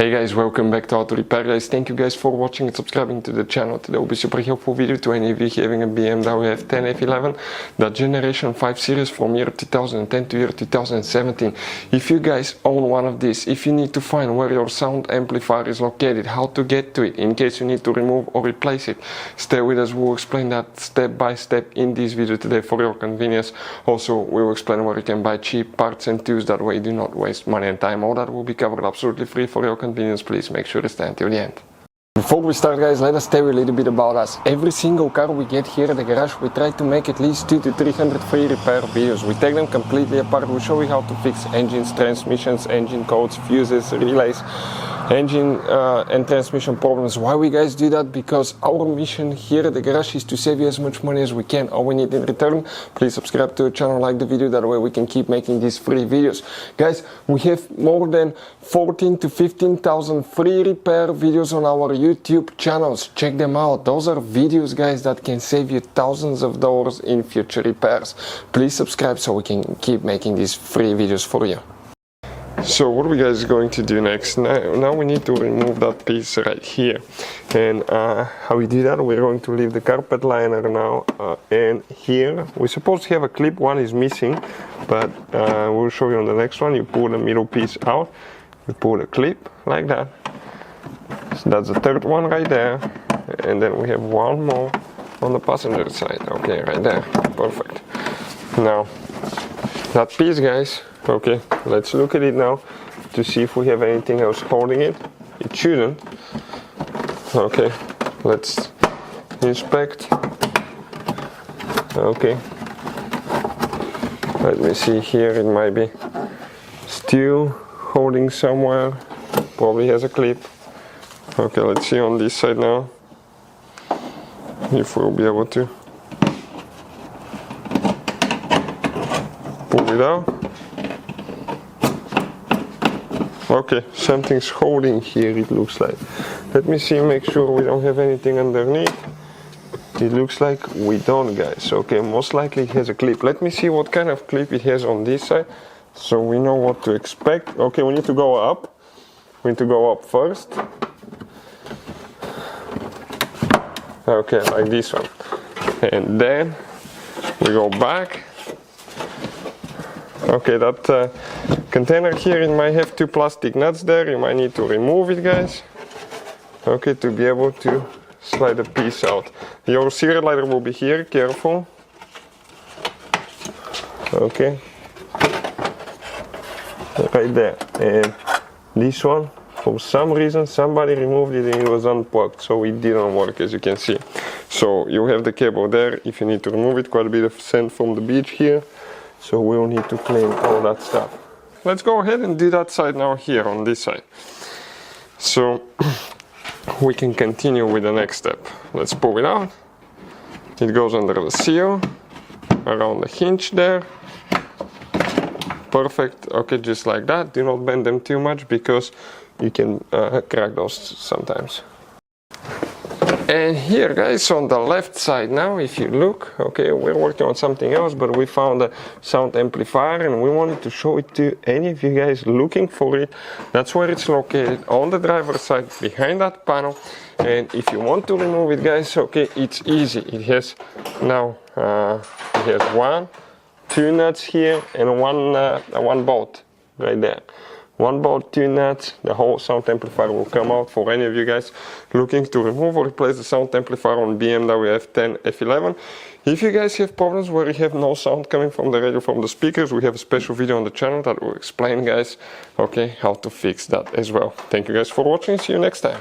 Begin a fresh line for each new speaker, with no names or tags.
Hey guys, welcome back to How to Repair guys. Thank you guys for watching and subscribing to the channel. Today will be super helpful video to any of you having a BMW F10 F11, that generation 5 series from year 2010 to year 2017. If you guys own one of these, if you need to find where your sound amplifier is located, how to get to it, in case you need to remove or replace it, stay with us. We'll explain that step by step in this video today for your convenience. Also, we will explain where you can buy cheap parts and tools, that way you do not waste money and time. All that will be covered absolutely free for your convenience. Please make sure to stay until the end. Before we start guys, let us tell you a little bit about us. Every single car we get here at the garage, we try to make at least 200 to 300 free repair videos. We take them completely apart. We show you how to fix engines, transmissions, engine codes, fuses, relays, engine and transmission problems. Why we guys do that? Because our mission here at the garage is to save you as much money as we can. All we need in return, please subscribe to the channel, like the video, that way we can keep making these free videos. Guys, we have more than 14 to 15,000 free repair videos on our YouTube channels. Check them out. Those are videos guys that can save you thousands of dollars in future repairs. Please subscribe so we can keep making these free videos for you. So what are we guys going to do next? Now we need to remove that piece right here. And how we do that, we're going to leave the carpet liner now, and here we're supposed to have a clip. One is missing, but we'll show you on the next one. You pull the middle piece out, you pull the clip like that. So that's the third one right there, and then we have one more on the passenger side. Okay, right there, perfect. Now that piece guys, okay, let's look at it now to see if we have anything else holding it. It shouldn't. Okay, let's inspect. Okay, let me see here. It might be still holding somewhere. Probably has a clip. Okay, let's see on this side now if we'll be able to pull it out. Okay, something's holding here, it looks like. Let me see, make sure we don't have anything underneath. It looks like we don't guys. Okay, most likely it has a clip. Let me see what kind of clip it has on this side, so we know what to expect. Okay, we need to go up. We need to go up first. Okay, like this one. And then we go back. Okay, that container here, it might have two plastic nuts there. You might need to remove it guys. Okay, to be able to slide the piece out. Your serial lighter will be here, careful. Okay, right there. And this one, for some reason, somebody removed it and it was unplugged, so it didn't work, as you can see. So you have the cable there. If you need to remove it, quite a bit of sand from the beach here, so we'll need to clean all that stuff. Let's go ahead and do that side now here on this side, so we can continue with the next step. Let's pull it out. It goes under the seal, around the hinge there. Perfect. Okay, just like that. Do not bend them too much because you can crack those sometimes. And here guys, on the left side now, if you look, okay, we're working on something else, but we found a sound amplifier and we wanted to show it to any of you guys looking for it. That's where it's located, on the driver's side, behind that panel. And if you want to remove it guys, okay, it's easy. It has now, it has two nuts here and one bolt right there. One bolt, two nuts, the whole sound amplifier will come out for any of you guys looking to remove or replace the sound amplifier on BMW F10 F11. If you guys have problems where you have no sound coming from the radio, from the speakers, we have a special video on the channel that will explain guys, okay, how to fix that as well. Thank you guys for watching, see you next time.